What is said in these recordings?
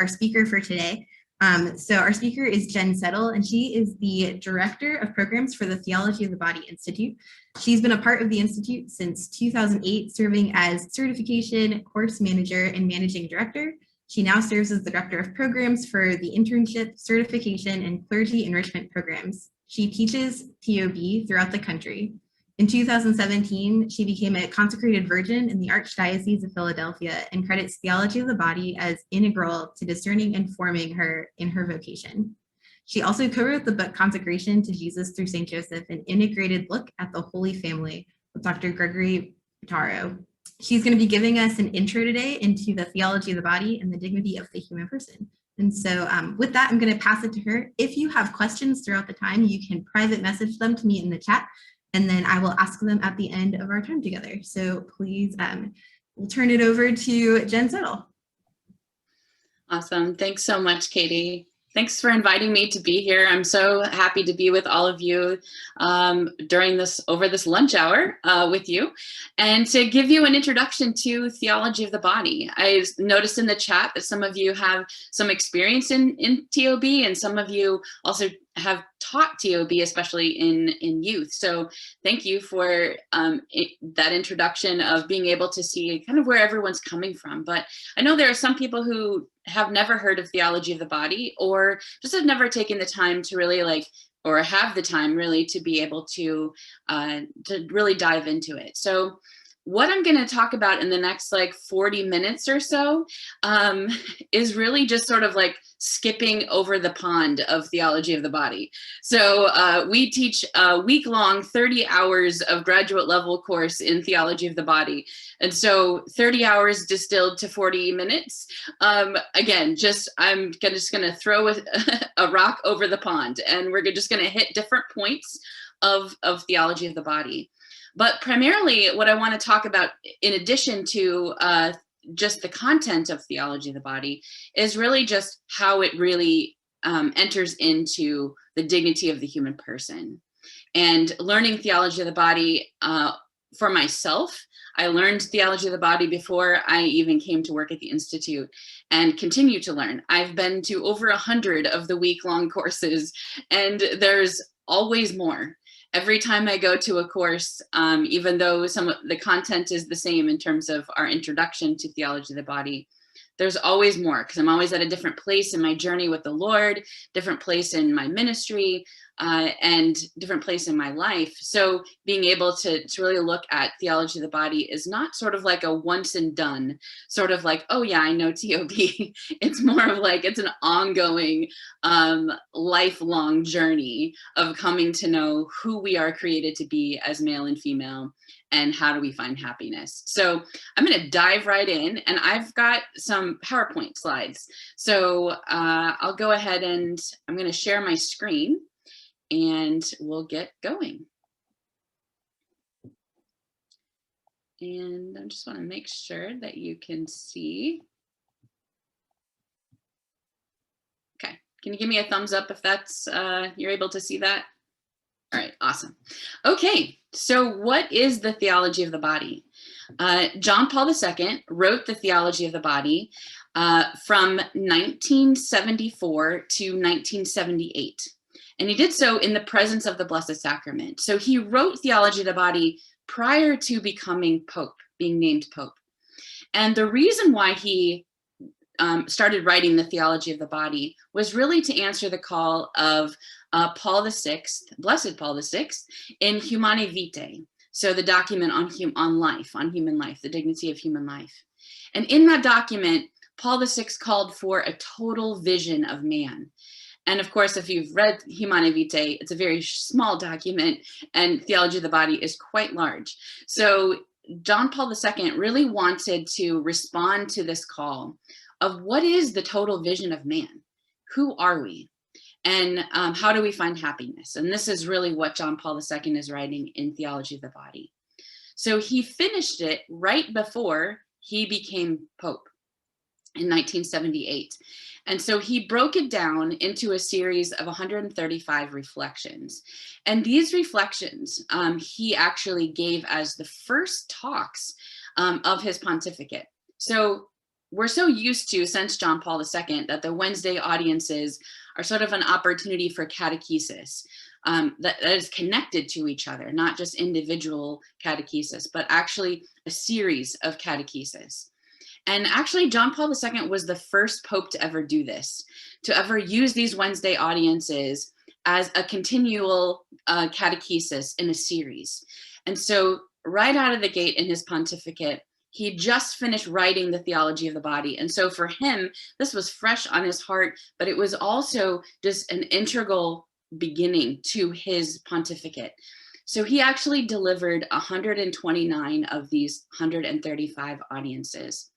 our speaker for today. So our speaker is Jen Settle, and she is the Director of Programs for the Theology of the Body Institute. She's been a part of the Institute since 2008, serving as Certification, Course Manager, and Managing Director. She now serves as the Director of Programs for the Internship, Certification, and Clergy Enrichment Programs. She teaches TOB throughout the country. In 2017, she became a Consecrated Virgin in the Archdiocese of Philadelphia and credits Theology of the Body as integral to discerning and forming her in her vocation. She also co-wrote the book Consecration to Jesus through St. Joseph, an integrated look at the Holy Family with Dr. Gregory Bottaro. She's going to be giving us an intro today into the theology of the body and the dignity of the human person. And so with that, I'm going to pass it to her. If you have questions throughout the time, you can private message them to me in the chat, and then I will ask them at the end of our time together. So please, we'll turn it over to Jen Settle. Awesome. Thanks so much, Katie. Thanks for inviting me to be here. I'm so happy to be with all of you over this lunch hour with you, and to give you an introduction to theology of the body. I noticed in the chat that some of you have some experience in TOB, and some of you also have taught TOB, especially in youth. So thank you for that introduction of being able to see kind of where everyone's coming from. But I know there are some people who have never heard of theology of the body, or just have never taken the time to really or have the time really to be able to really dive into it. So what I'm going to talk about in the next 40 minutes or so is really just sort of skipping over the pond of theology of the body. So we teach a week-long 30 hours of graduate level course in theology of the body. And so 30 hours distilled to 40 minutes. Again, I'm just going to throw a rock over the pond, and we're just going to hit different points of theology of the body. But primarily what I want to talk about, in addition to just the content of theology of the body, is really just how it really enters into the dignity of the human person. And learning theology of the body for myself, I learned theology of the body before I even came to work at the Institute, and continue to learn. I've been to over 100 of the week-long courses, and there's always more. Every time I go to a course, even though some of the content is the same in terms of our introduction to theology of the body, there's always more, because I'm always at a different place in my journey with the Lord, different place in my ministry, and different place in my life. So being able to really look at theology of the body is not sort of like a once and done, sort of oh yeah, I know TOB. It's more of it's an ongoing, lifelong journey of coming to know who we are created to be as male and female, and how do we find happiness. So I'm going to dive right in, and I've got some PowerPoint slides. So I'll go ahead and I'm going to share my screen, and we'll get going. And I just want to make sure that you can see. Okay, can you give me a thumbs up if that's you're able to see that? All right, awesome. Okay, so what is the theology of the body? John Paul II wrote the theology of the body from 1974 to 1978. And he did so in the presence of the Blessed Sacrament. So he wrote theology of the body prior to becoming Pope, being named Pope. And the reason why he started writing the theology of the body was really to answer the call of Paul VI, Blessed Paul VI, in Humanae Vitae. So the document on life, on human life, the dignity of human life. And in that document, Paul VI called for a total vision of man. And of course, if you've read Humanae Vitae, it's a very small document, and theology of the body is quite large. So John Paul II really wanted to respond to this call of what is the total vision of man? Who are we? And how do we find happiness? And this is really what John Paul II is writing in Theology of the Body. So he finished it right before he became Pope in 1978. And so he broke it down into a series of 135 reflections. And these reflections he actually gave as the first talks of his pontificate. So we're so used to, since John Paul II, that the Wednesday audiences are sort of an opportunity for catechesis that is connected to each other, not just individual catechesis, but actually a series of catechesis. And actually, John Paul II was the first pope to ever do this, to ever use these Wednesday audiences as a continual catechesis in a series. And so right out of the gate in his pontificate, he just finished writing the Theology of the Body. And so for him, this was fresh on his heart, but it was also just an integral beginning to his pontificate. So he actually delivered 129 of these 135 audiences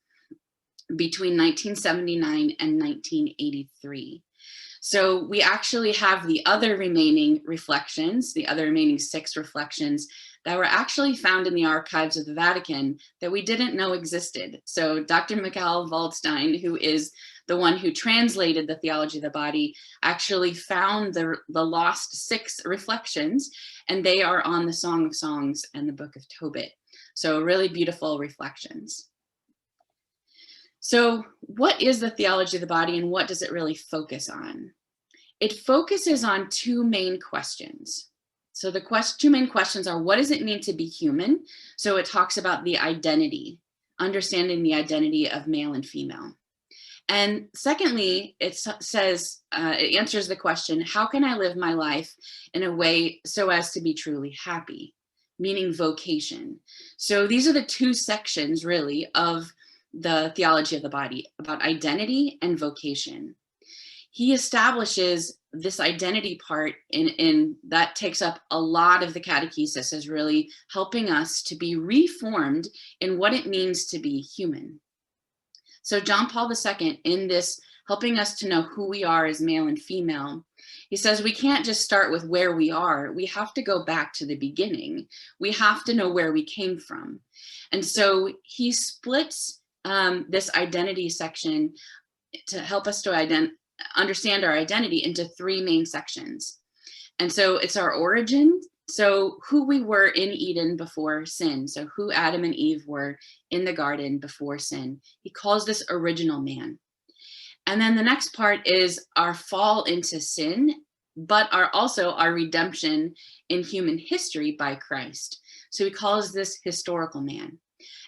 between 1979 and 1983. So we actually have the other remaining reflections, the other remaining 6 reflections that were actually found in the archives of the Vatican that we didn't know existed. So Dr. Michael Waldstein, who is the one who translated the Theology of the Body, actually found the lost 6 reflections, and they are on the Song of Songs and the Book of Tobit. So really beautiful reflections. So what is the Theology of the Body, and what does it really focus on? It focuses on 2 main questions. So the 2 main questions are, what does it mean to be human? So it talks about the identity, understanding the identity of male and female. And secondly, it says, it answers the question, how can I live my life in a way so as to be truly happy? Meaning vocation. So these are the 2 sections really of the Theology of the Body, about identity and vocation. He establishes this identity part in that takes up a lot of the catechesis, as really helping us to be reformed in what it means to be human. So John Paul II, in this helping us to know who we are as male and female, he says we can't just start with where we are. We have to go back to the beginning. We have to know where we came from. And so he splits this identity section to help us to understand our identity into 3 main sections. And so it's our origin, so who we were in Eden before sin, so who Adam and Eve were in the garden before sin. He calls this original man. And then the next part is our fall into sin, but also our redemption in human history by Christ. So he calls this historical man.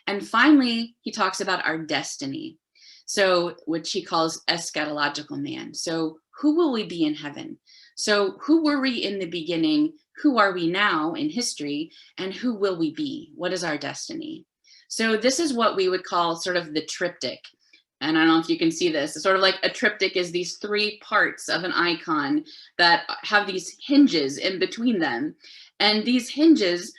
And finally, he talks about our destiny, so which he calls eschatological man. So who will we be in heaven? So who were we in the beginning? Who are we now in history? And who will we be? What is our destiny? So this is what we would call sort of the triptych. And I don't know if you can see this. It's sort of like a triptych is these 3 parts of an icon that have these hinges in between them. And these hinges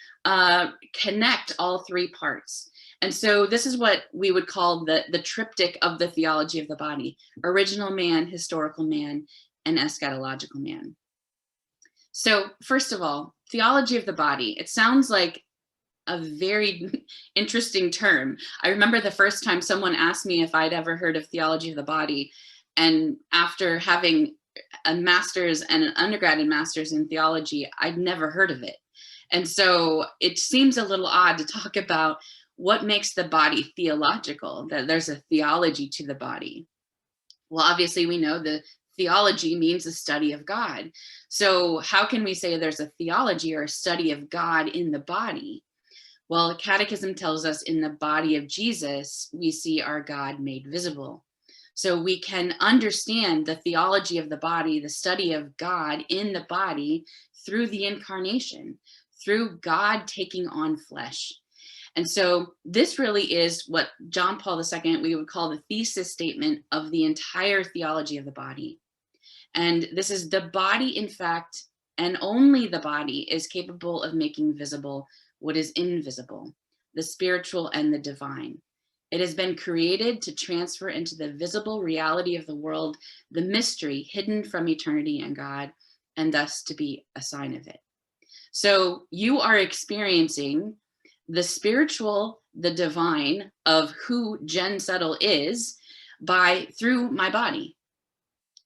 connect all 3 parts. And so this is what we would call the triptych of the Theology of the Body: original man, historical man, and eschatological man. So first of all, Theology of the Body. It sounds like a very interesting term. I remember the first time someone asked me if I'd ever heard of Theology of the Body, and after having a master's and an undergraduate master's in theology, I'd never heard of it. And so it seems a little odd to talk about what makes the body theological, that there's a theology to the body. Well, obviously we know the theology means the study of God. So how can we say there's a theology or a study of God in the body? Well, Catechism tells us in the body of Jesus, we see our God made visible. So we can understand the theology of the body, the study of God in the body through the incarnation, through God taking on flesh. And so this really is what John Paul II, we would call the thesis statement of the entire Theology of the Body. And this is the body, in fact, and only the body is capable of making visible what is invisible, the spiritual and the divine. It has been created to transfer into the visible reality of the world the mystery hidden from eternity and God, and thus to be a sign of it. So you are experiencing the spiritual, the divine of who Jen Settle is through my body.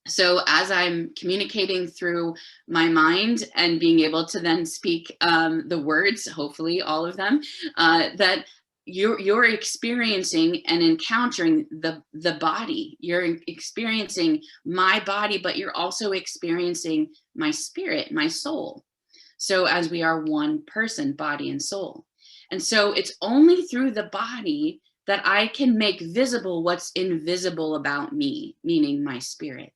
So as I'm communicating through my mind and being able to then speak the words, hopefully all of them, that you're experiencing and encountering the body. You're experiencing my body, but you're also experiencing my spirit, my soul. So as we are one person, body and soul. And so it's only through the body that I can make visible what's invisible about me, meaning my spirit.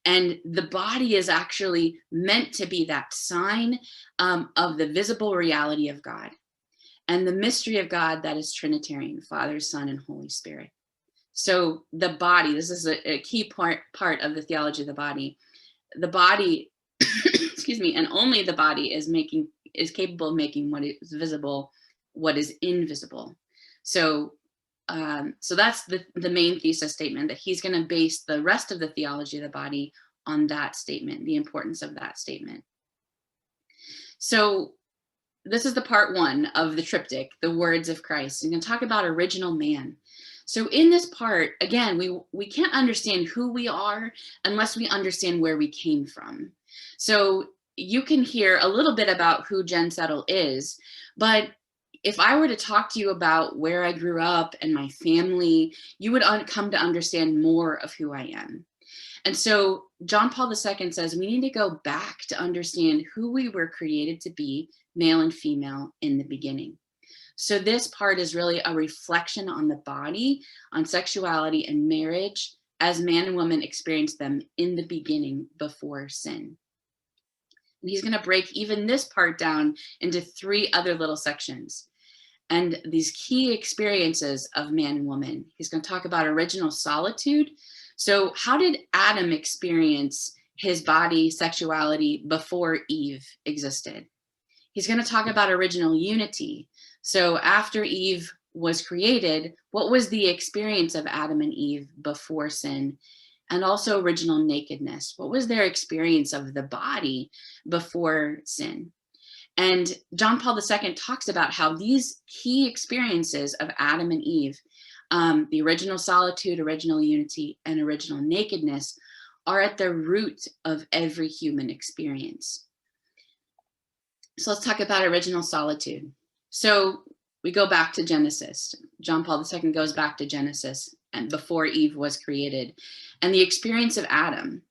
And the body is actually meant to be that sign of the visible reality of God and the mystery of God that is Trinitarian, Father, Son, and Holy Spirit. So the body, this is a key part of the theology of the body. The body, excuse me, and only the body is capable of making what is visible, what is invisible. So that's the main thesis statement, that he's going to base the rest of the theology of the body on that statement, the importance of that statement. So this is the part one of the triptych, the words of Christ. I'm going to talk about original man. So in this part, again, we can't understand who we are unless we understand where we came from. So you can hear a little bit about who Jen Settle is, but if I were to talk to you about where I grew up and my family, you would come to understand more of who I am. And so John Paul II says we need to go back to understand who we were created to be, male and female, in the beginning. So this part is really a reflection on the body, on sexuality and marriage as man and woman experienced them in the beginning before sin. And he's going to break even this part down into 3 other little sections. And these key experiences of man and woman. He's going to talk about original solitude. So how did Adam experience his body, sexuality before Eve existed? He's going to talk about original unity. So after Eve was created, what was the experience of Adam and Eve before sin? And also original nakedness. What was their experience of the body before sin? And John Paul II talks about how these key experiences of Adam and Eve, the original solitude, original unity, and original nakedness, are at the root of every human experience. So let's talk about original solitude. So we go back to Genesis. John Paul II goes back to Genesis and before Eve was created, and the experience of Adam.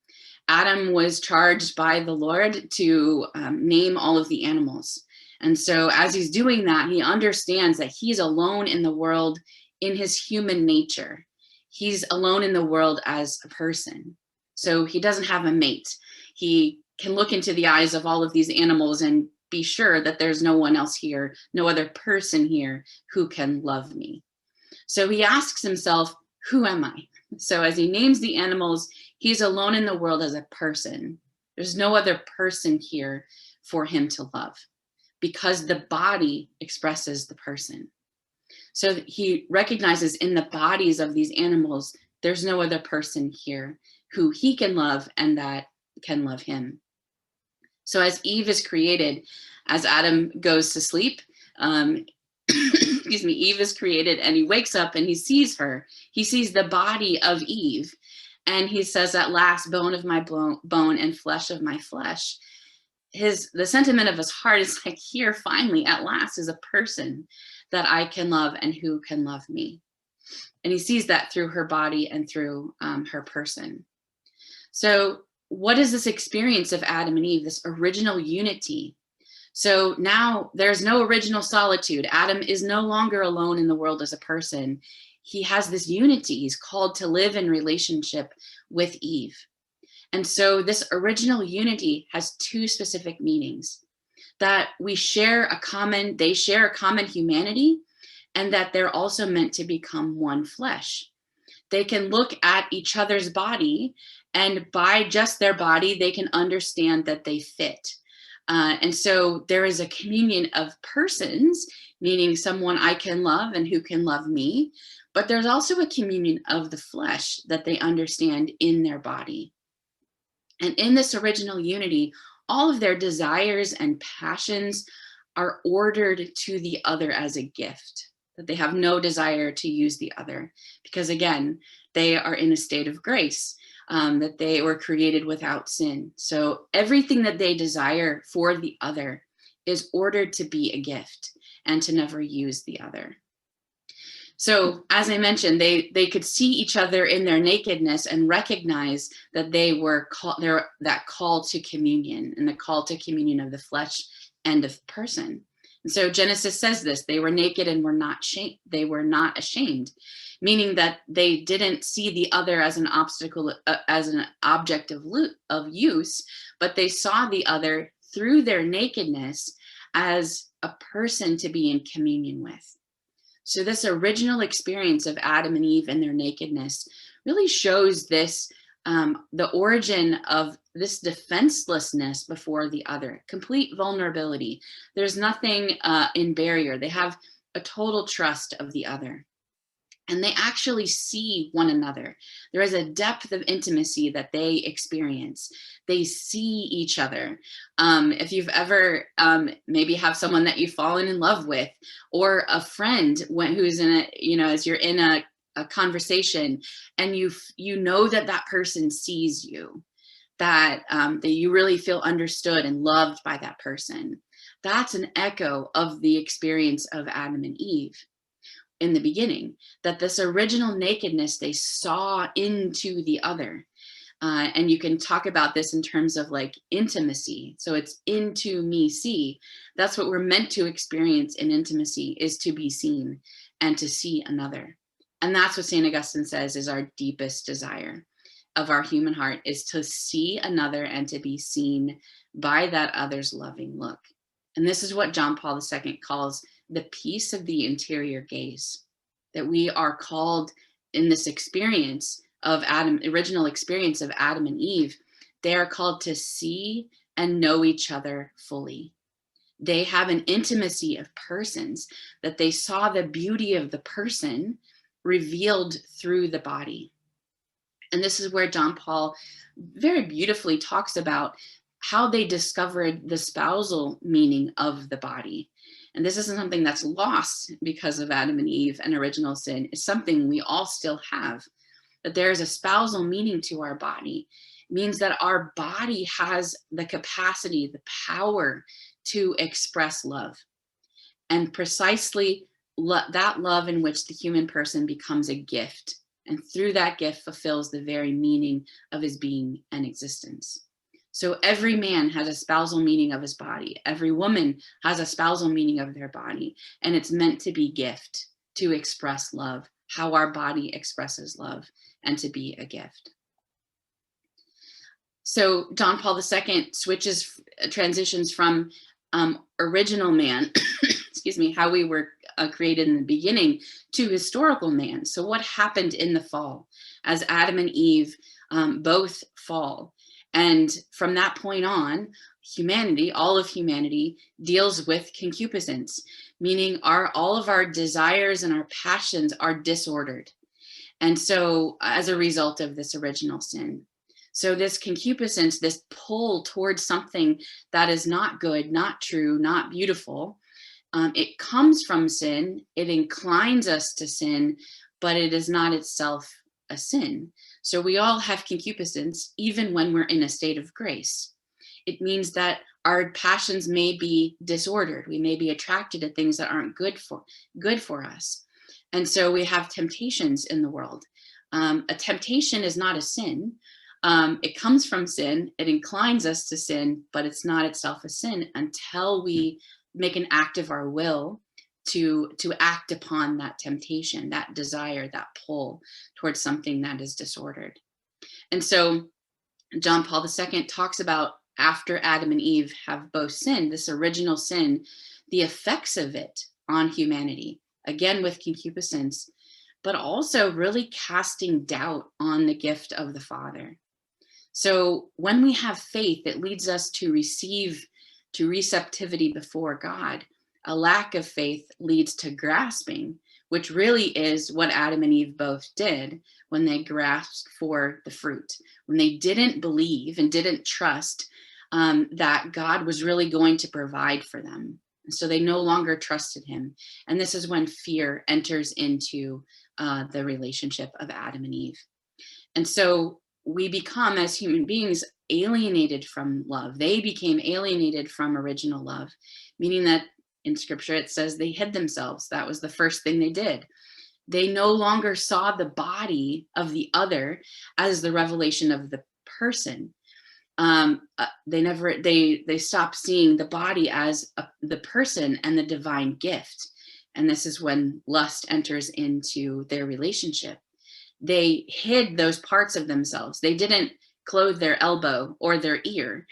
Adam was charged by the Lord to name all of the animals. And so as he's doing that, he understands that he's alone in the world in his human nature. He's alone in the world as a person. So he doesn't have a mate. He can look into the eyes of all of these animals and be sure that there's no one else here, no other person here who can love me. So he asks himself, who am I? So as he names the animals, he's alone in the world as a person. There's no other person here for him to love because the body expresses the person. So he recognizes in the bodies of these animals, there's no other person here who he can love and that can love him. So as Eve is created, as Adam goes to sleep, excuse me, Eve is created and he wakes up and he sees her. He sees the body of Eve and he says, at last, bone of my bone and flesh of my flesh. The sentiment of his heart is like, here finally at last is a person that I can love and who can love me. And he sees that through her body and through her person. So what is this experience of Adam and Eve, this original unity? So now there's no original solitude. Adam is no longer alone in the world as a person. He has this unity. He's called to live in relationship with Eve. And so this original unity has 2 specific meanings: that they share a common humanity, and that they're also meant to become one flesh. They can look at each other's body, and by just their body, they can understand that they fit. And so there is a communion of persons, meaning someone I can love and who can love me, but there's also a communion of the flesh that they understand in their body. And in this original unity, all of their desires and passions are ordered to the other as a gift, that they have no desire to use the other, because again, they are in a state of grace. That they were created without sin. So everything that they desire for the other is ordered to be a gift and to never use the other. So as I mentioned, they could see each other in their nakedness and recognize that they were that call to communion, and the call to communion of the flesh and of person. And so Genesis says this: they were naked and were not they were not ashamed, meaning that they didn't see the other as an obstacle, as an object of use, but they saw the other through their nakedness as a person to be in communion with. So this original experience of Adam and Eve and their nakedness really shows this, the origin of this defenselessness before the other, complete vulnerability. There's nothing in barrier. They have a total trust of the other. And they actually see one another. There is a depth of intimacy that they experience. They see each other. If you've ever maybe have someone that you've fallen in love with, or a friend who's in a, as you're in a conversation, and you know that person sees you, that you really feel understood and loved by that person. That's an echo of the experience of Adam and Eve in the beginning, that this original nakedness they saw into the other. And you can talk about this in terms of like intimacy. So it's into me see. That's what we're meant to experience in intimacy, is to be seen and to see another. And that's what St. Augustine says is our deepest desire of our human heart, is to see another and to be seen by that other's loving look. And this is what John Paul II calls the peace of the interior gaze, that we are called in this experience of Adam, original experience of Adam and Eve. They are called to see and know each other fully. They have an intimacy of persons, that they saw the beauty of the person revealed through the body. And this is where John Paul very beautifully talks about how they discovered the spousal meaning of the body. And this isn't something that's lost because of Adam and Eve and original sin. It's something we all still have, that there is a spousal meaning to our body. It means that our body has the capacity, the power to express love. And precisely that love in which the human person becomes a gift, and through that gift fulfills the very meaning of his being and existence. So every man has a spousal meaning of his body. Every woman has a spousal meaning of their body. And it's meant to be gift, to express love, how our body expresses love, and to be a gift. So John Paul II transitions from original man, excuse me, how we were created in the beginning, to historical man. So what happened in the fall as Adam and Eve both fall? And from that point on, humanity, all of humanity, deals with concupiscence, meaning all of our desires and our passions are disordered. And so as a result of this original sin. So this concupiscence, this pull towards something that is not good, not true, not beautiful, it comes from sin. It inclines us to sin, but it is not itself a sin. So we all have concupiscence, even when we're in a state of grace. It means that our passions may be disordered. We may be attracted to things that aren't good for us. And so we have temptations in the world. A temptation is not a sin. It comes from sin. It inclines us to sin, but it's not itself a sin until we make an act of our will to act upon that temptation, that desire, that pull towards something that is disordered. And so John Paul II talks about, after Adam and Eve have both sinned, this original sin, the effects of it on humanity, again with concupiscence, but also really casting doubt on the gift of the Father. So when we have faith, it leads us to receptivity before God. A lack of faith leads to grasping, which really is what Adam and Eve both did when they grasped for the fruit, when they didn't believe and didn't trust that God was really going to provide for them. And so they no longer trusted him. And this is when fear enters into the relationship of Adam and Eve. And so we become, as human beings, alienated from love. They became alienated from original love, meaning that in scripture it says they hid themselves. That was the first thing they did. They no longer saw the body of the other as the revelation of the person. They stopped seeing the body as the person and the divine gift. And this is when lust enters into their relationship. They hid those parts of themselves. They didn't clothe their elbow or their ear.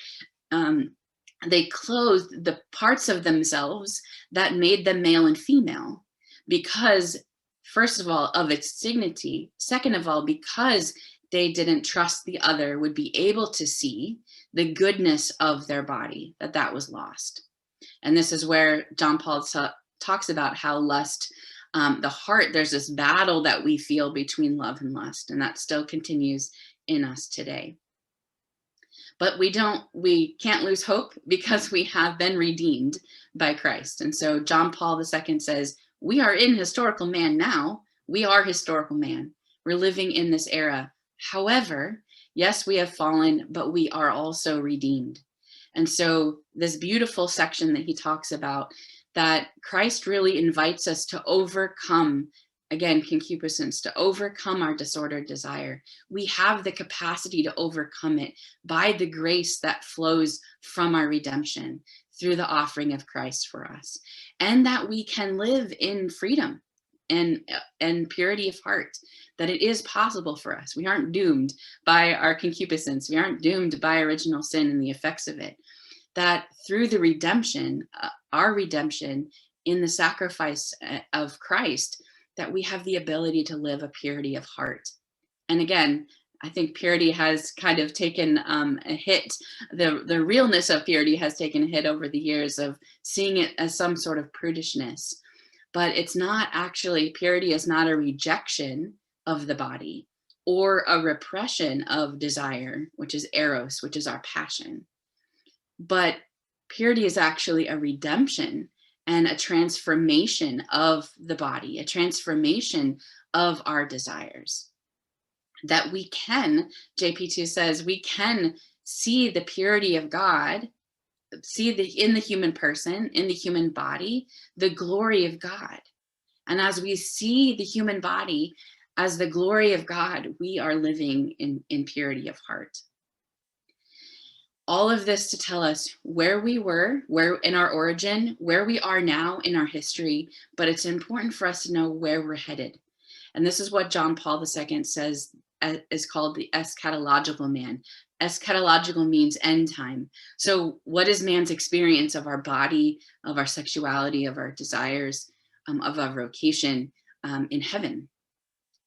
They clothed the parts of themselves that made them male and female, because, first of all, of its dignity. Second of all, because they didn't trust the other would be able to see the goodness of their body, that was lost. And this is where John Paul talks about how lust, the heart, there's this battle that we feel between love and lust, and that still continues in us today. But we can't lose hope, because we have been redeemed by Christ. And so John Paul II says, we are in historical man now. We are historical man. We're living in this era. However, yes, we have fallen, but we are also redeemed. And so this beautiful section that he talks about, that Christ really invites us to overcome, again, concupiscence, to overcome our disordered desire. We have the capacity to overcome it by the grace that flows from our redemption through the offering of Christ for us, and that we can live in freedom and purity of heart, that it is possible for us. We aren't doomed by our concupiscence. We aren't doomed by original sin and the effects of it. That through the redemption, our redemption in the sacrifice of Christ, that we have the ability to live a purity of heart. And again, I think purity has kind of taken a hit. The realness of purity has taken a hit over the years of seeing it as some sort of prudishness. But it's not actually, purity is not a rejection of the body or a repression of desire, which is eros, which is our passion. But purity is actually a redemption and a transformation of the body, a transformation of our desires. That we can, JP2 says, we can see the purity of God, see in the human person, in the human body, the glory of God. And as we see the human body as the glory of God, we are living in purity of heart. All of this to tell us where we were, where in our origin, where we are now in our history, but it's important for us to know where we're headed. And this is what John Paul II says is called the eschatological man. Eschatological means end time. So what is man's experience of our body, of our sexuality, of our desires, of our vocation in heaven?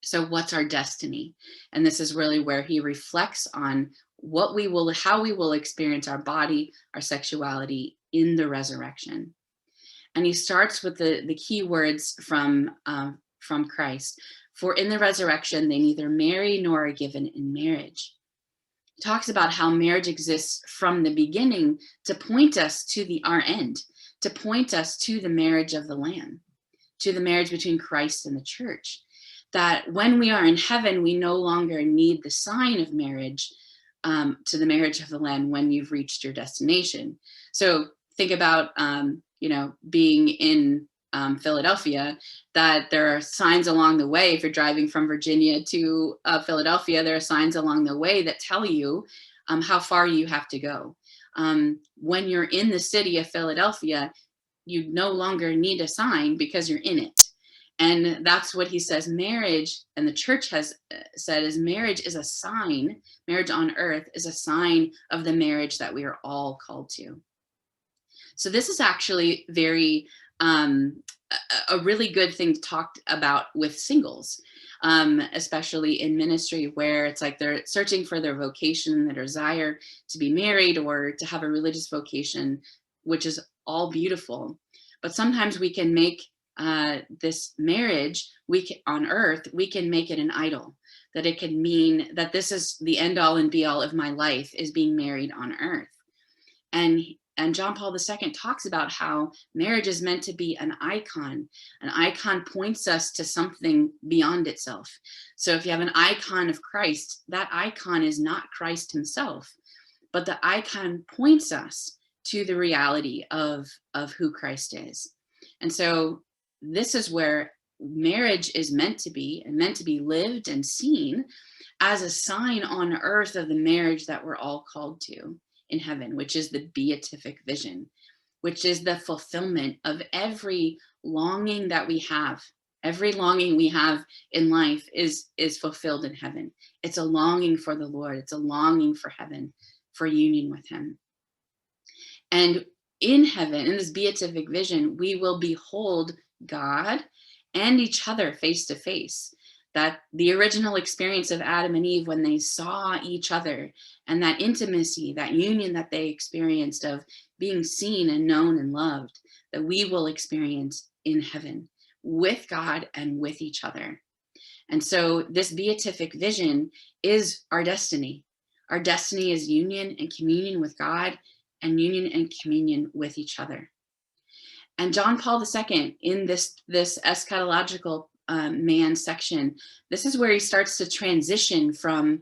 So what's our destiny? And this is really where he reflects on how we will experience our body, our sexuality in the resurrection. And he starts with the key words from Christ. For in the resurrection, they neither marry nor are given in marriage. He talks about how marriage exists from the beginning to point us to our end, to point us to the marriage of the Lamb, to the marriage between Christ and the church. That when we are in heaven, we no longer need the sign of marriage to the marriage of the Lamb when you've reached your destination. So think about, being in Philadelphia, that there are signs along the way. If you're driving from Virginia to Philadelphia, there are signs along the way that tell you how far you have to go. When you're in the city of Philadelphia, you no longer need a sign because you're in it. And that's what he says marriage, and the church has said, is marriage is a sign, marriage on earth is a sign of the marriage that we are all called to. So this is actually very, a really good thing to talk about with singles, especially in ministry, where it's like they're searching for their vocation, their desire to be married or to have a religious vocation, which is all beautiful. But sometimes we can make this marriage on earth, we can make it an idol, that it can mean that this is the end all and be all of my life, is being married on earth. And John Paul II talks about how marriage is meant to be an icon. An icon points us to something beyond itself. So if you have an icon of Christ, that icon is not Christ himself, but the icon points us to the reality of who Christ is. And so this is where marriage is meant to be, and meant to be lived and seen as a sign on earth of the marriage that we're all called to in heaven, which is the Beatific Vision, which is the fulfillment of every longing that we have. Every longing we have in life is fulfilled in heaven. It's a longing for the Lord. It's a longing for heaven, for union with him. And in heaven, in this Beatific Vision, we will behold God and each other face to face. That the original experience of Adam and Eve, when they saw each other, and that intimacy, that union that they experienced of being seen and known and loved, that we will experience in heaven with God and with each other. And so this Beatific Vision is our destiny. Our destiny is union and communion with God, and union and communion with each other. And John Paul II, in this eschatological man section, this is where he starts to transition from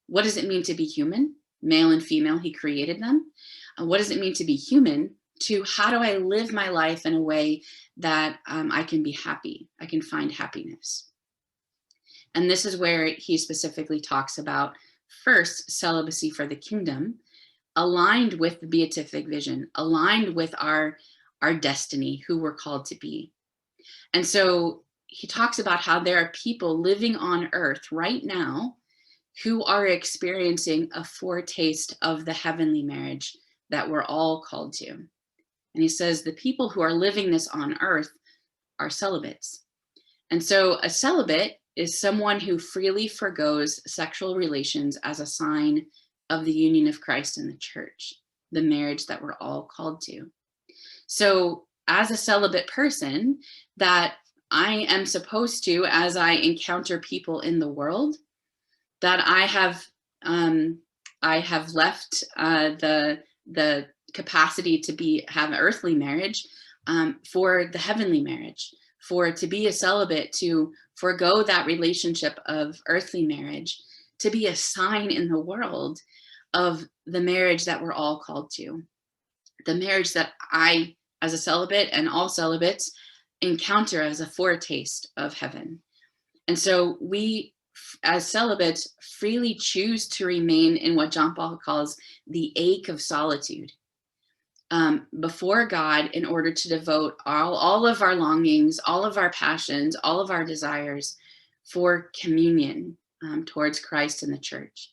what does it mean to be human, male and female, he created them. What does it mean to be human, to how do I live my life in a way that I can be happy, I can find happiness. And this is where he specifically talks about, first, celibacy for the kingdom, aligned with the Beatific Vision, aligned with our destiny, who we're called to be. And so he talks about how there are people living on earth right now who are experiencing a foretaste of the heavenly marriage that we're all called to. And he says the people who are living this on earth are celibates. And so a celibate is someone who freely forgoes sexual relations as a sign of the union of Christ and the church, the marriage that we're all called to. So as a celibate person, that I am supposed to, as I encounter people in the world, that I have left the capacity to have earthly marriage for the heavenly marriage, for to be a celibate, to forgo that relationship of earthly marriage, to be a sign in the world of the marriage that we're all called to, the marriage that I, as a celibate, and all celibates, encounter as a foretaste of heaven. And so we, as celibates, freely choose to remain in what John Paul calls the ache of solitude before God, in order to devote all of our longings, all of our passions, all of our desires for communion towards Christ and the church.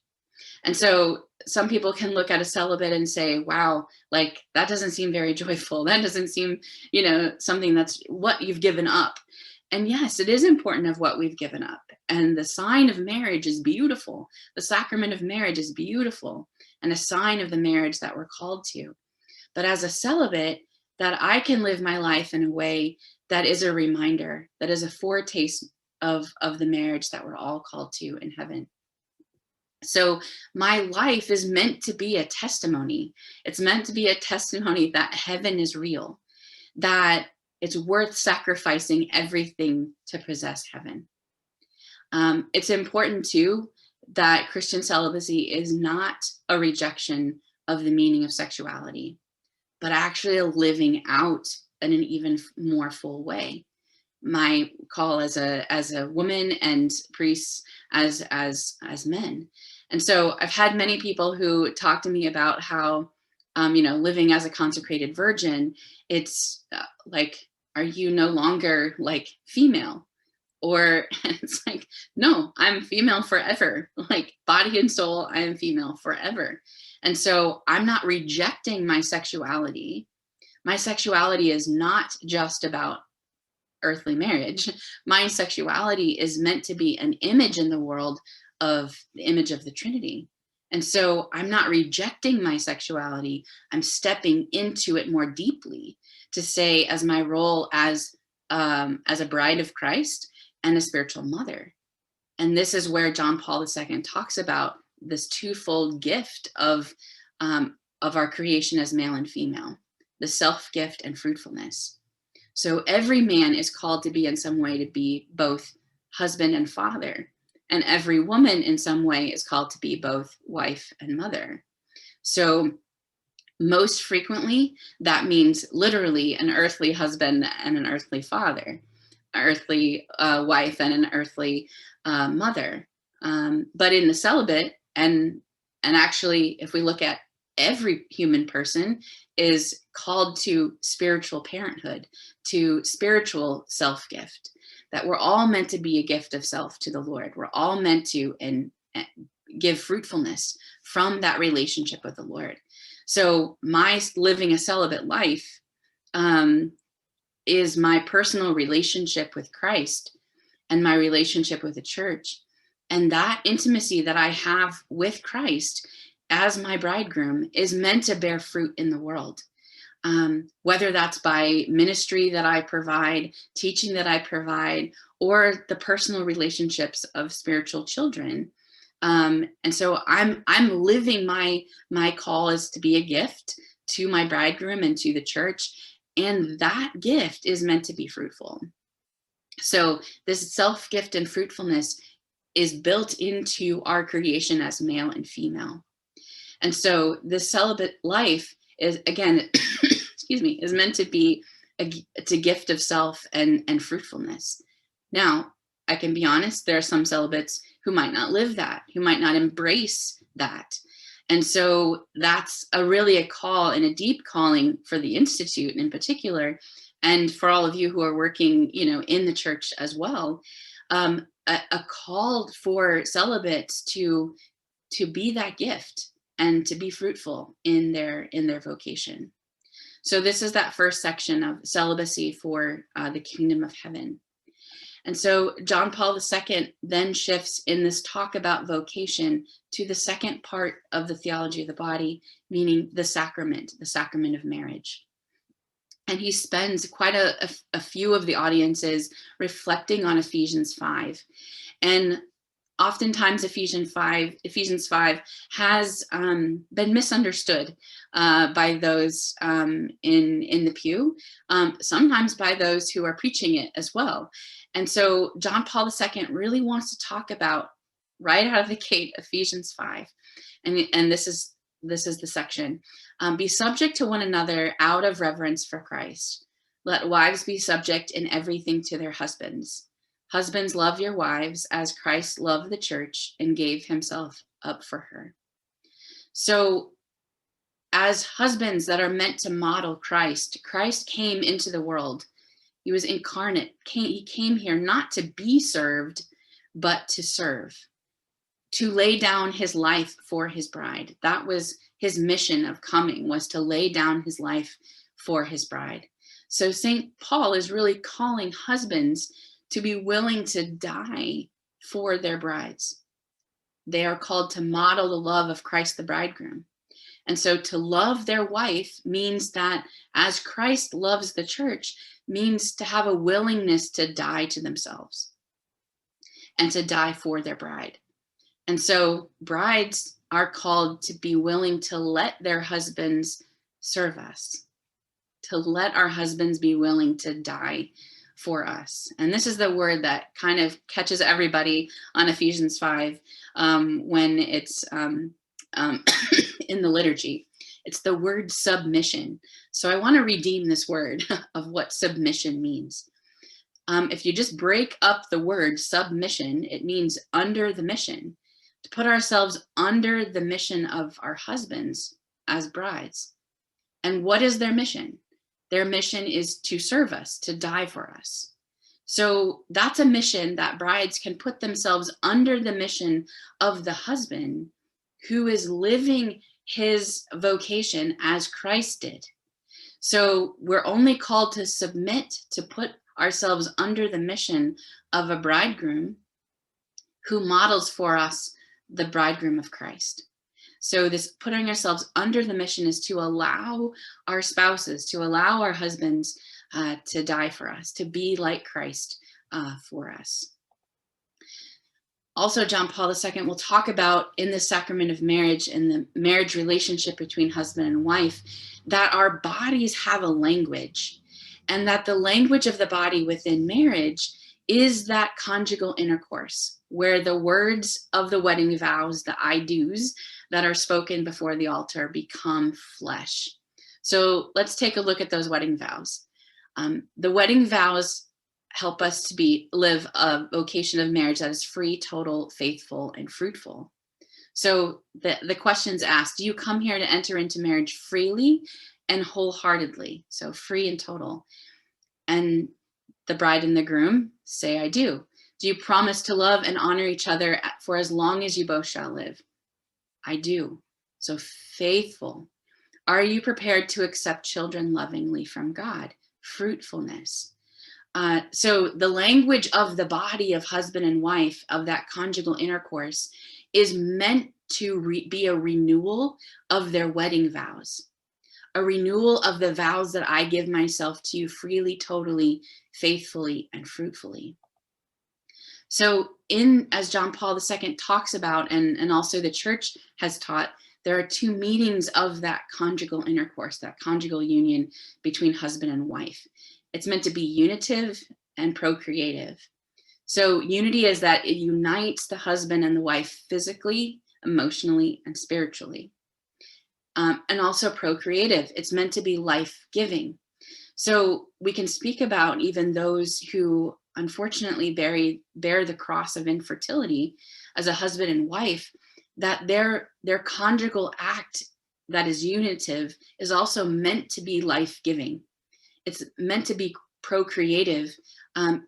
And so some people can look at a celibate and say, wow, like that doesn't seem very joyful. That doesn't seem, something that's what you've given up. And yes, it is important of what we've given up. And the sign of marriage is beautiful. The sacrament of marriage is beautiful and a sign of the marriage that we're called to. But as a celibate, that I can live my life in a way that is a reminder, that is a foretaste of the marriage that we're all called to in heaven. So my life is meant to be a testimony. It's meant to be a testimony that heaven is real, that it's worth sacrificing everything to possess heaven. It's important too that Christian celibacy is not a rejection of the meaning of sexuality, but actually a living out in an even more full way. My call as a woman, and priests as men. And so I've had many people who talk to me about how, living as a consecrated virgin, it's like, are you no longer like female? Or it's like, no, I'm female forever, like body and soul, I am female forever. And so I'm not rejecting my sexuality. My sexuality is not just about earthly marriage. My sexuality is meant to be an image in the world of the image of the Trinity. And so I'm not rejecting my sexuality. I'm stepping into it more deeply to say, as my role as a bride of Christ and a spiritual mother. And this is where John Paul II talks about this twofold gift of our creation as male and female, the self-gift and fruitfulness. So every man is called to be in some way to be both husband and father. And every woman in some way is called to be both wife and mother. So most frequently, that means literally an earthly husband and an earthly father. earthly wife and an earthly mother. But in the celibate, and actually, if we look at every human person, is called to spiritual parenthood, to spiritual self-gift, that we're all meant to be a gift of self to the Lord. We're all meant to give fruitfulness from that relationship with the Lord. So my living a celibate life is my personal relationship with Christ and my relationship with the church. And that intimacy that I have with Christ as my bridegroom is meant to bear fruit in the world. Whether that's by ministry that I provide, teaching that I provide, or the personal relationships of spiritual children. And so I'm living my call is to be a gift to my bridegroom and to the church. And that gift is meant to be fruitful. So this self-gift and fruitfulness is built into our creation as male and female. And so the celibate life is, again, excuse me, is meant to be it's a gift of self and fruitfulness. Now, I can be honest, there are some celibates who might not live that, who might not embrace that. And so that's really a call and a deep calling for the Institute in particular, and for all of you who are working, in the church as well, a call for celibates to be that gift and to be fruitful in their vocation. So this is that first section of celibacy for the kingdom of heaven. And so John Paul II then shifts in this talk about vocation to the second part of the theology of the body, meaning the sacrament of marriage. And he spends quite a few of the audiences reflecting on Ephesians 5. And oftentimes Ephesians 5 has been misunderstood by those in the pew, sometimes by those who are preaching it as well. And so John Paul II really wants to talk about, right out of the gate, Ephesians 5. And this is the section. Be subject to one another out of reverence for Christ. Let wives be subject in everything to their husbands. Husbands, love your wives as Christ loved the church and gave himself up for her. So as husbands that are meant to model Christ came into the world. He was incarnate. He came here not to be served, but to serve, to lay down his life for his bride. That was his mission of coming, was to lay down his life for his bride. So St. Paul is really calling husbands to be willing to die for their brides. They are called to model the love of Christ the bridegroom. And so to love their wife means that as Christ loves the church, means to have a willingness to die to themselves and to die for their bride. And so brides are called to be willing to let their husbands serve us, to let our husbands be willing to die for us. And this is the word that kind of catches everybody on Ephesians 5 when it's in the liturgy. It's the word submission. So I want to redeem this word of what submission means. If you just break up the word submission, it means under the mission, to put ourselves under the mission of our husbands as brides. And what is their mission? Their mission is to serve us, to die for us. So that's a mission that brides can put themselves under the mission of the husband who is living his vocation as Christ did. So we're only called to submit, to put ourselves under the mission of a bridegroom who models for us the bridegroom of Christ. So this putting ourselves under the mission is to allow our spouses, to allow our husbands to die for us, to be like Christ for us. Also, John Paul II will talk about in the sacrament of marriage and the marriage relationship between husband and wife, that our bodies have a language, and that the language of the body within marriage is that conjugal intercourse, where the words of the wedding vows, the I do's that are spoken before the altar, become flesh. So let's take a look at those wedding vows. The wedding vows help us to live a vocation of marriage that is free, total, faithful, and fruitful. So the question's asked, do you come here to enter into marriage freely and wholeheartedly? So free and total. And the bride and the groom say, I do. Do you promise to love and honor each other for as long as you both shall live? I do. So faithful. Are you prepared to accept children lovingly from God? Fruitfulness. So the language of the body of husband and wife, of that conjugal intercourse, is meant to be a renewal of their wedding vows, a renewal of the vows that I give myself to you freely, totally, faithfully, and fruitfully. So as John Paul II talks about, and also the church has taught, there are two meanings of that conjugal intercourse, that conjugal union between husband and wife. It's meant to be unitive and procreative. So unity is that it unites the husband and the wife physically, emotionally, and spiritually. And also procreative. It's meant to be life-giving. So we can speak about even those who unfortunately bear the cross of infertility as a husband and wife, that their conjugal act that is unitive is also meant to be life-giving. It's meant to be procreative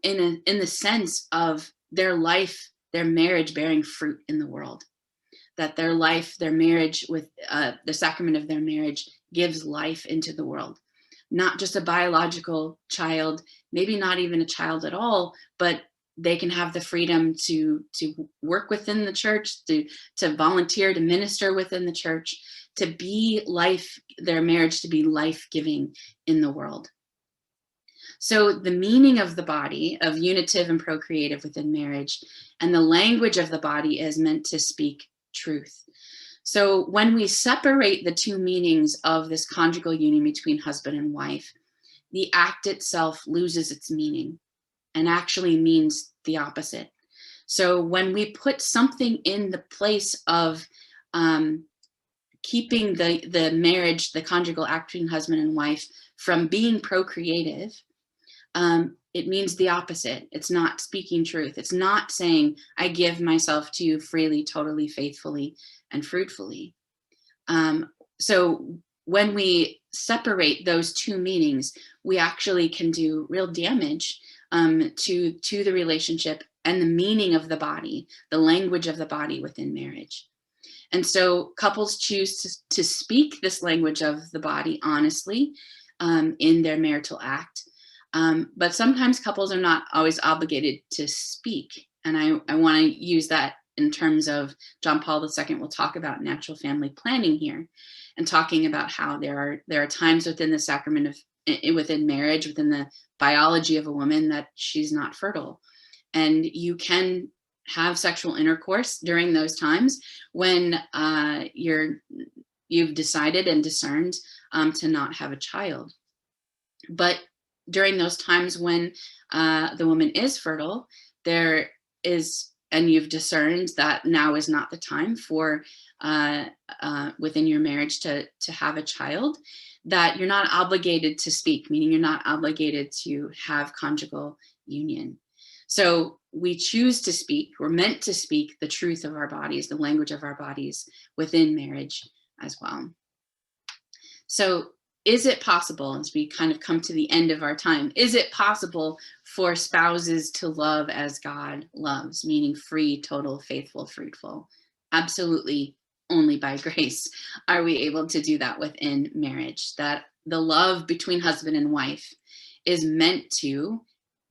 in the sense of their life, their marriage bearing fruit in the world. That their life, their marriage with the sacrament of their marriage gives life into the world. Not just a biological child, maybe not even a child at all, but they can have the freedom to work within the church, to volunteer, to minister within the church, to be their marriage to be life-giving in the world. So the meaning of the body, of unitive and procreative within marriage, and the language of the body is meant to speak truth. So when we separate the two meanings of this conjugal union between husband and wife, the act itself loses its meaning and actually means the opposite. So when we put something in the place of keeping the marriage, the conjugal act between husband and wife, from being procreative, it means the opposite. It's not speaking truth. It's not saying, I give myself to you freely, totally, faithfully, and fruitfully. So when we separate those two meanings, we actually can do real damage to the relationship and the meaning of the body, the language of the body within marriage. And so couples choose to speak this language of the body honestly in their marital act. But sometimes couples are not always obligated to speak. And I want to use that in terms of John Paul II will talk about natural family planning here, and talking about how there are times within the sacrament within marriage, within the biology of a woman, that she's not fertile. And you can have sexual intercourse during those times when you've decided and discerned to not have a child. But during those times when the woman is fertile, and you've discerned that now is not the time for within your marriage to have a child, that you're not obligated to speak, meaning you're not obligated to have conjugal union. So we choose to speak, we're meant to speak the truth of our bodies, the language of our bodies within marriage as well. So is it possible, as we kind of come to the end of our time, is it possible for spouses to love as God loves, meaning free, total, faithful, fruitful? Absolutely, only by grace are we able to do that within marriage. That the love between husband and wife is meant to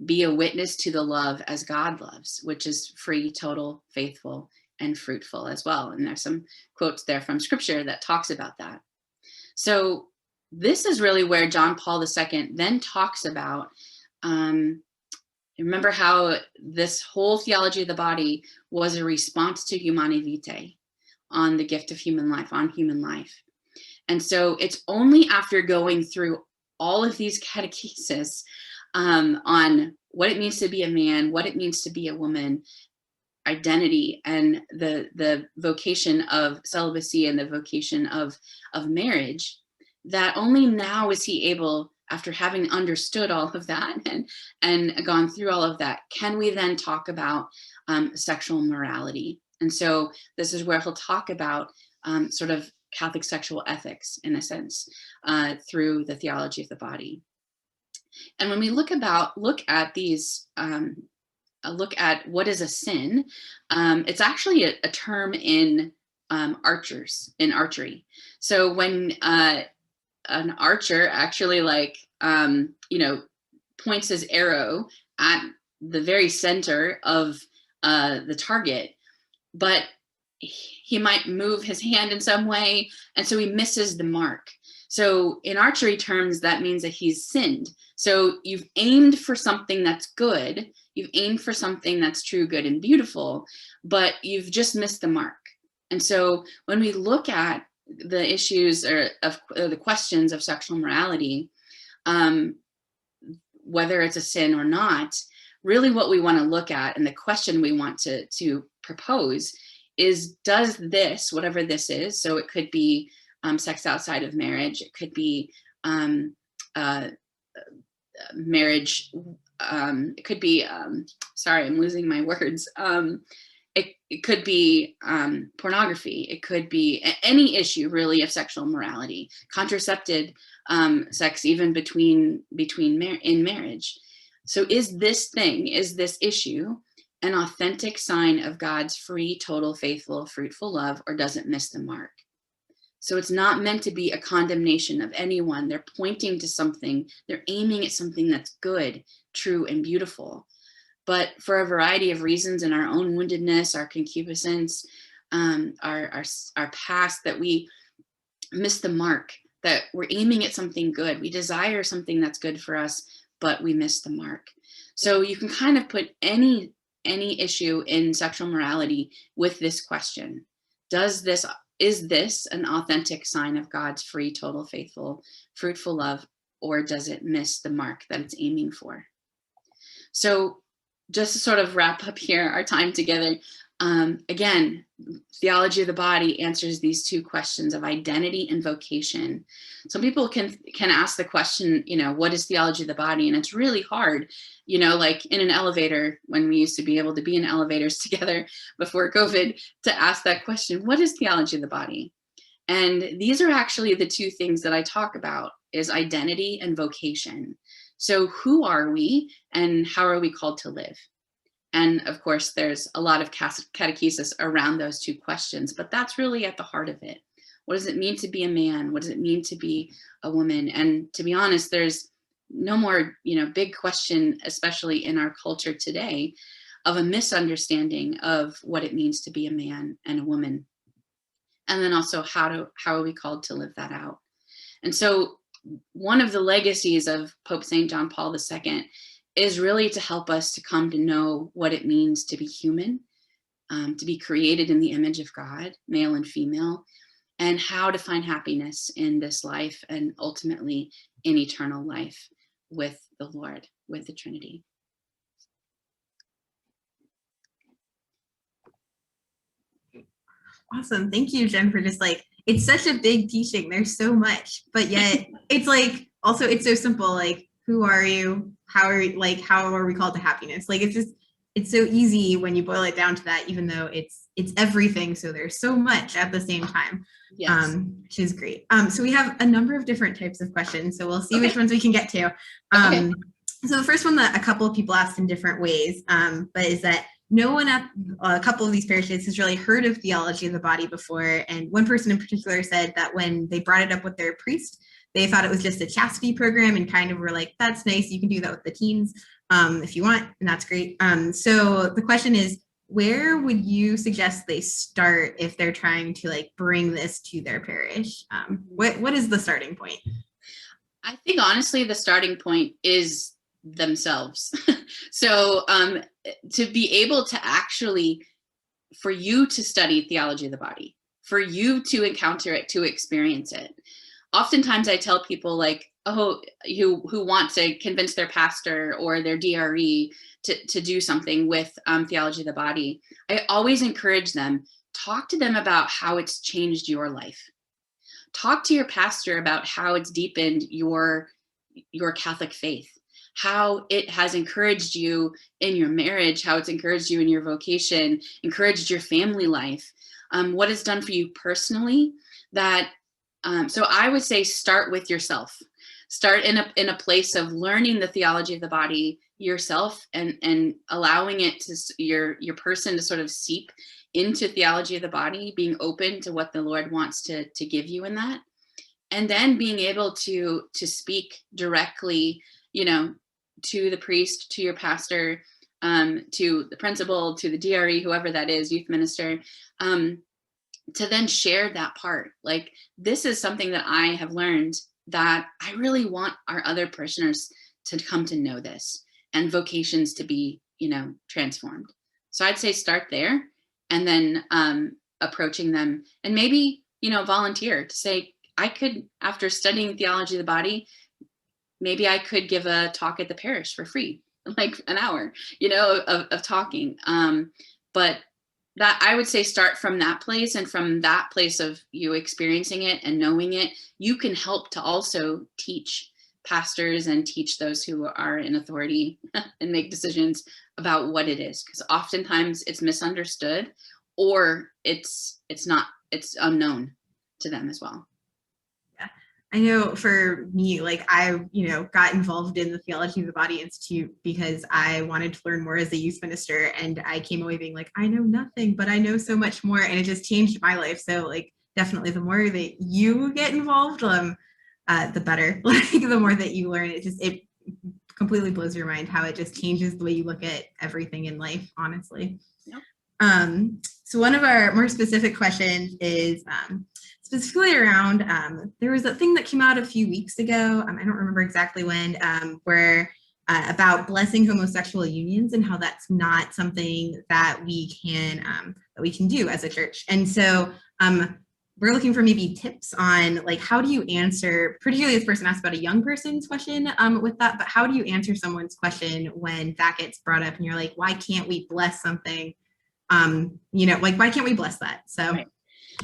be a witness to the love as God loves, which is free, total, faithful, and fruitful as well. And there's some quotes there from scripture that talks about that. So this is really where John Paul II then talks about, remember how this whole theology of the body was a response to Humanae Vitae, on the gift of human life, on human life. And so it's only after going through all of these catechesis on what it means to be a man, what it means to be a woman, identity, and the vocation of celibacy and the vocation of marriage, that only now is he able after having understood all of that and gone through all of that, can we then talk about sexual morality? And so this is where he'll talk about sort of Catholic sexual ethics, in a sense, through the theology of the body. And when we look at these, look at what is a sin, it's actually a term in archery. So when an archer actually points his arrow at the very center of the target, but he might move his hand in some way, and so he misses the mark. So in archery terms, that means that he's sinned. So you've aimed for something that's good, you've aimed for something that's true, good, and beautiful, but you've just missed the mark. And so when we look at the issues or the questions of sexual morality, whether it's a sin or not, really what we want to look at, and the question we want to propose, is, does this, whatever this is, so it could be sex outside of marriage, it could be marriage, it could be, sorry, I'm losing my words, it could be pornography, it could be any issue really of sexual morality, contracepted sex, even in marriage. So is this issue an authentic sign of God's free, total, faithful, fruitful love, or does it miss the mark? So it's not meant to be a condemnation of anyone. They're pointing to something, they're aiming at something that's good, true, and beautiful. But for a variety of reasons, in our own woundedness, our concupiscence, our past, that we miss the mark, that we're aiming at something good. We desire something that's good for us, but we miss the mark. So you can kind of put any issue in sexual morality with this question: is this an authentic sign of God's free, total, faithful, fruitful love, or does it miss the mark that it's aiming for? So just to sort of wrap up here our time together, again, theology of the body answers these two questions of identity and vocation. Some people can ask the question, what is theology of the body? And it's really hard, like in an elevator, when we used to be able to be in elevators together before COVID, to ask that question, what is theology of the body? And these are actually the two things that I talk about, is identity and vocation. So who are we and how are we called to live? And of course, there's a lot of catechesis around those two questions, but that's really at the heart of it. What does it mean to be a man? What does it mean to be a woman? And to be honest, there's no more, big question, especially in our culture today, of a misunderstanding of what it means to be a man and a woman. And then also how are we called to live that out? And so one of the legacies of Pope St. John Paul II is really to help us to come to know what it means to be human, to be created in the image of God, male and female, and how to find happiness in this life and ultimately in eternal life with the Lord, with the Trinity. Awesome. Thank you, Jen, for just it's such a big teaching. There's so much, but yet it's also it's so simple. Who are you? How are we called to happiness? It's so easy when you boil it down to that, even though it's everything. So there's so much at the same time, yes. Which is great. So we have a number of different types of questions. So we'll see which ones we can get to. Okay. So the first one that a couple of people asked in different ways, but is that no one at a couple of these parishes has really heard of theology of the body before. And one person in particular said that when they brought it up with their priest, they thought it was just a chastity program and kind of were like, that's nice, you can do that with the teens if you want, and that's great. So the question is, where would you suggest they start if they're trying to bring this to their parish? What is the starting point? I think honestly, the starting point is themselves. So to be able to actually, for you to study theology of the body, for you to encounter it, to experience it. Oftentimes I tell people who want to convince their pastor or their DRE to do something with theology of the body, I always encourage them, talk to them about how it's changed your life. Talk to your pastor about how it's deepened your your Catholic faith, how it has encouraged you in your marriage, how it's encouraged you in your vocation, encouraged your family life, what it's done for you personally. That so I would say start with yourself. Start in a place of learning the theology of the body yourself, and allowing it to your person to sort of seep into theology of the body, being open to what the Lord wants to give you in that, and then being able to speak directly, to the priest, to your pastor, to the principal, to the DRE, whoever that is, youth minister, to then share that part. Like, this is something that I have learned that I really want our other parishioners to come to know this, and vocations to be, transformed. So I'd say start there, and then approaching them, and maybe, volunteer to say, I could, after studying theology of the body, maybe I could give a talk at the parish for free, like an hour, of talking. But that, I would say, start from that place, and from that place of you experiencing it and knowing it, you can help to also teach pastors and teach those who are in authority and make decisions about what it is. Because oftentimes it's misunderstood, or it's unknown to them as well. I know for me, like, I, got involved in the Theology of the Body Institute because I wanted to learn more as a youth minister, and I came away being like, I know nothing, but I know so much more, and it just changed my life. So, like, definitely the more that you get involved, the better. Like, the more that you learn, it completely blows your mind how it just changes the way you look at everything in life, honestly. Yep. So one of our more specific questions is specifically around, there was a thing that came out a few weeks ago, I don't remember exactly when, where about blessing homosexual unions, and how that's not something that we can do as a church. And so we're looking for maybe tips on, like, how do you answer, particularly this person asked about a young person's question with that, but how do you answer someone's question when that gets brought up and you're like, why can't we bless something? Why can't we bless that? So. Right.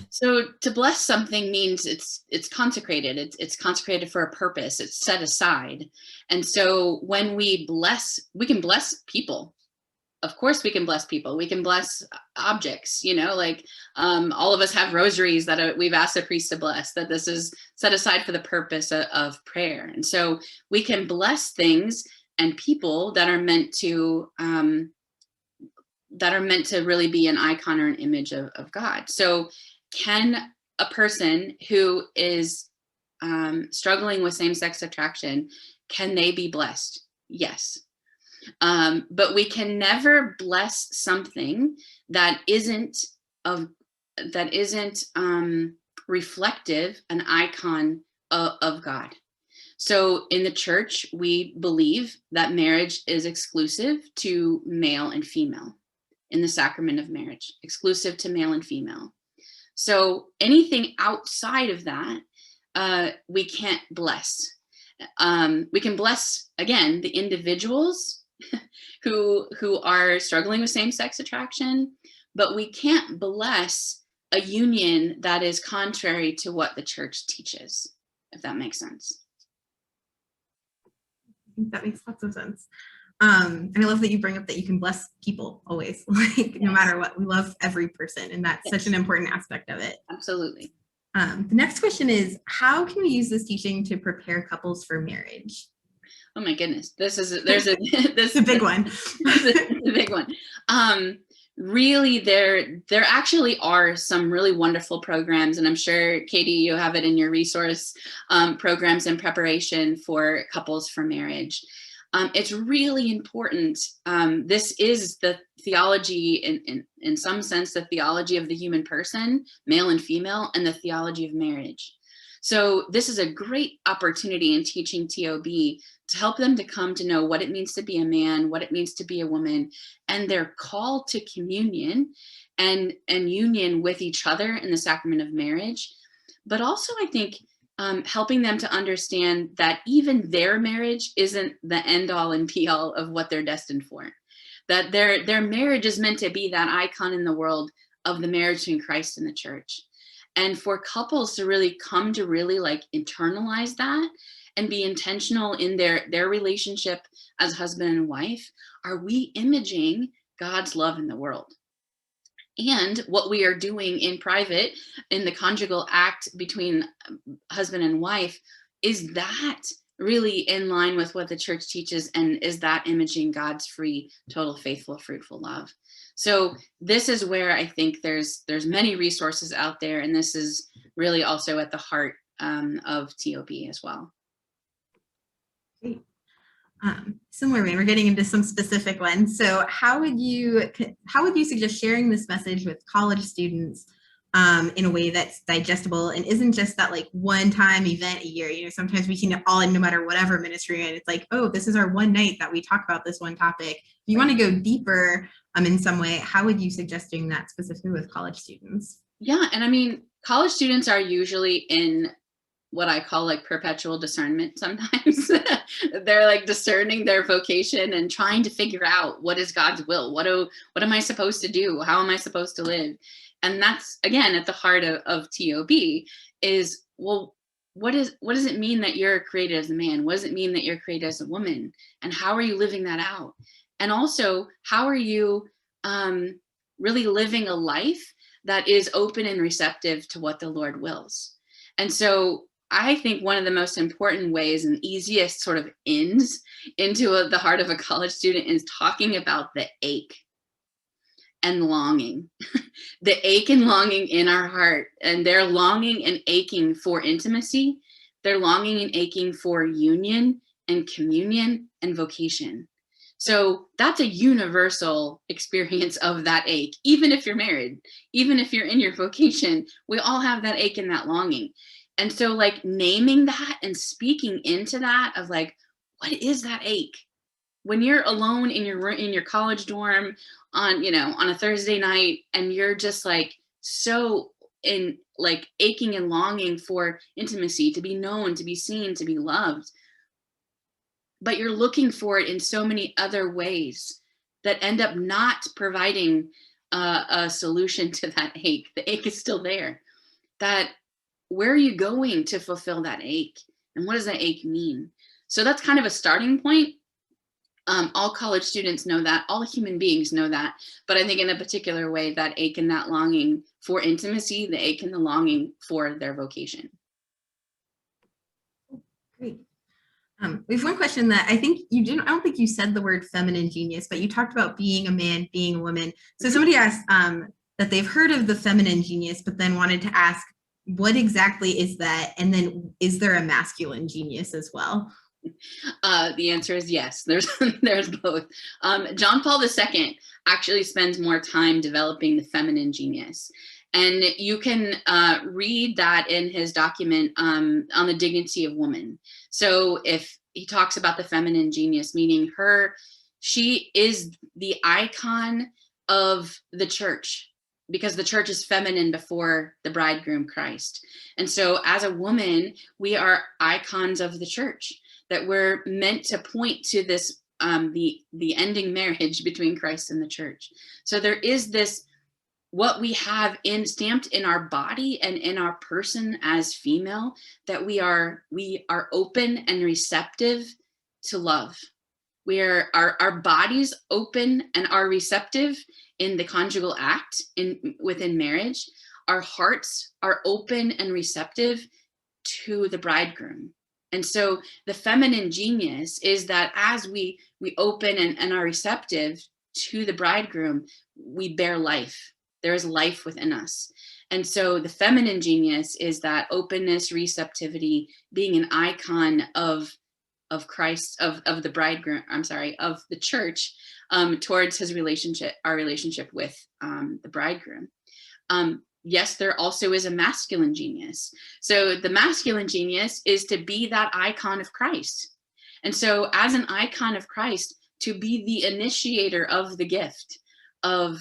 So to bless something means it's consecrated. It's consecrated for a purpose. It's set aside. And so when we can bless people. Of course we can bless people. We can bless objects, all of us have rosaries that we've asked a priest to bless, that this is set aside for the purpose of prayer. And so we can bless things and people that are meant to really be an icon or an image of God. So can a person who is struggling with same-sex attraction, can they be blessed? Yes. But we can never bless something that isn't reflective, an icon of God. So in the church, we believe that marriage is exclusive to male and female in the sacrament of marriage, exclusive to male and female. So anything outside of that, we can't bless. We can bless, again, the individuals who are struggling with same-sex attraction, but we can't bless a union that is contrary to what the church teaches, if that makes sense. I think that makes lots of sense. And I love that you bring up that you can bless people always, like, yes. No matter what. We love every person, and that's such an important aspect of it. Absolutely. The next question is, how can we use this teaching to prepare couples for marriage? Oh my goodness, this is a big one. It's a big one. Really, there actually are some really wonderful programs, and I'm sure, Katie, you have it in your resource, programs in preparation for couples for marriage. It's really important. This is the theology, in some sense, the theology of the human person, male and female, and the theology of marriage. So this is a great opportunity in teaching TOB to help them to come to know what it means to be a man, what it means to be a woman, and their call to communion and union with each other in the sacrament of marriage. But also, I think, helping them to understand that even their marriage isn't the end all and be all of what they're destined for. That their marriage is meant to be that icon in the world of the marriage between Christ and the church. And for couples to really come to really, like, internalize that and be intentional in their relationship as husband and wife. Are we imaging God's love in the world? And what we are doing in private, in the conjugal act between husband and wife, is that really in line with what the church teaches? And is that imaging God's free, total, faithful, fruitful love? So this is where I think there's many resources out there, and this is really also at the heart of TOB as well. Great. Similar vein, we're getting into some specific ones. So how would you suggest sharing this message with college students in a way that's digestible and isn't just that like one-time event a year? You know, sometimes we can all, no matter whatever ministry, and it's like, oh, this is our one night that we talk about this one topic. If you want to go deeper in some way, how would you suggest doing that specifically with college students? Yeah, and I mean, college students are usually in what I call like perpetual discernment sometimes. They're like discerning their vocation and trying to figure out what is God's will. What am I supposed to do? How am I supposed to live? And that's, again, at the heart of TOB is, well, what does it mean that you're created as a man? What does it mean that you're created as a woman? And how are you living that out? And also, how are you really living a life that is open and receptive to what the Lord wills? And so I think one of the most important ways and easiest sort of ins into the heart of a college student is talking about the ache and longing, the ache and longing in our heart. And they're longing and aching for intimacy. They're longing and aching for union and communion and vocation. So that's a universal experience of that ache. Even if you're married, even if you're in your vocation, we all have that ache and that longing. And so like naming that and speaking into that of like, what is that ache? When you're alone in your college dorm on a Thursday night, and you're just like so in like aching and longing for intimacy, to be known, to be seen, to be loved, but you're looking for it in so many other ways that end up not providing a solution to that ache. The ache is still there. Where are you going to fulfill that ache? And what does that ache mean? So that's kind of a starting point. All college students know that, all human beings know that, but I think in a particular way, that ache and that longing for intimacy, the ache and the longing for their vocation. Great. We have one question that I don't think you said the word feminine genius, but you talked about being a man, being a woman. So somebody asked that they've heard of the feminine genius, but then wanted to ask, what exactly is that? And then is there a masculine genius as well? The answer is yes, there's both. John Paul II actually spends more time developing the feminine genius. And you can read that in his document on the dignity of woman. So if he talks about the feminine genius, meaning she is the icon of the church, because the church is feminine before the bridegroom Christ. And so as a woman, we are icons of the church, that we're meant to point to this, the ending marriage between Christ and the church. So there is this, what we have stamped in our body and in our person as female, that we are open and receptive to love. Our bodies open and are receptive in the conjugal act within marriage. Our hearts are open and receptive to the bridegroom. And so the feminine genius is that as we open and are receptive to the bridegroom, we bear life. There is life within us. And so the feminine genius is that openness, receptivity, being an icon of Christ, of the bridegroom, of the church, towards our relationship with the bridegroom. Yes, there also is a masculine genius. So the masculine genius is to be that icon of Christ. And so as an icon of Christ, to be the initiator of the gift of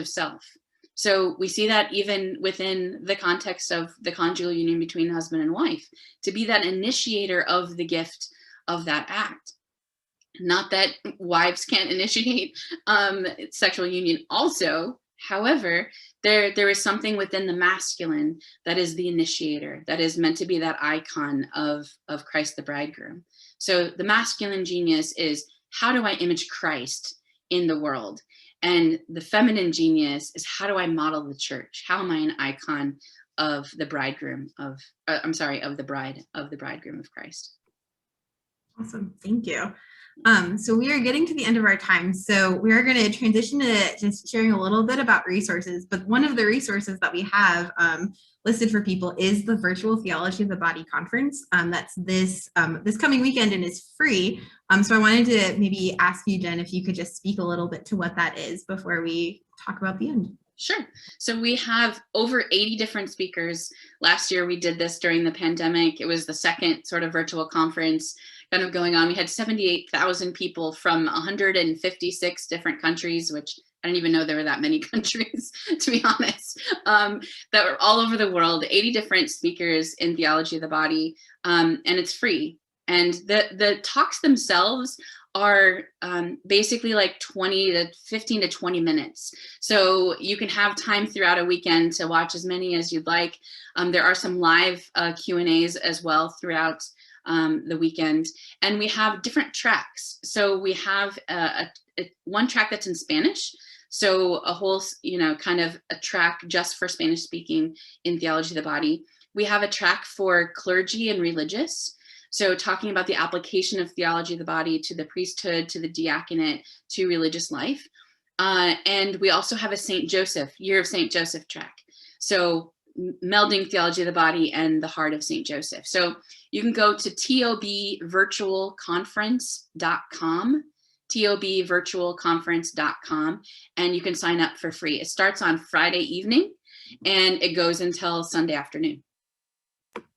self. So we see that even within the context of the conjugal union between husband and wife, to be that initiator of the gift of that act. Not that wives can't initiate sexual union also. However, there is something within the masculine that is the initiator, that is meant to be that icon of Christ the bridegroom. So the masculine genius is, how do I image Christ in the world? And the feminine genius is, how do I model the church? How am I an icon of the bridegroom of, of the bridegroom of Christ? Awesome, thank you. So we are getting to the end of our time. So we are going to transition to just sharing a little bit about resources. But one of the resources that we have listed for people is the virtual Theology of the Body conference. That's this coming weekend and is free. So I wanted to maybe ask you, Jen, if you could just speak a little bit to what that is before we talk about the end. Sure. So we have over 80 different speakers. Last year we did this during the pandemic. It was the second sort of virtual conference kind of going on. We had 78,000 people from 156 different countries, which I didn't even know there were that many countries, to be honest, that were all over the world, 80 different speakers in Theology of the Body, and it's free. And the talks themselves are basically like 15 to 20 minutes. So you can have time throughout a weekend to watch as many as you'd like. There are some live Q&As as well throughout the weekend. And we have different tracks. So we have one track that's in Spanish. So a whole, kind of a track just for Spanish speaking in Theology of the Body. We have a track for clergy and religious. So talking about the application of Theology of the Body to the priesthood, to the diaconate, to religious life. And we also have a St. Joseph, Year of St. Joseph track. So melding Theology of the Body and the heart of St. Joseph. So you can go to tobvirtualconference.com, tobvirtualconference.com, and you can sign up for free. It starts on Friday evening and it goes until Sunday afternoon.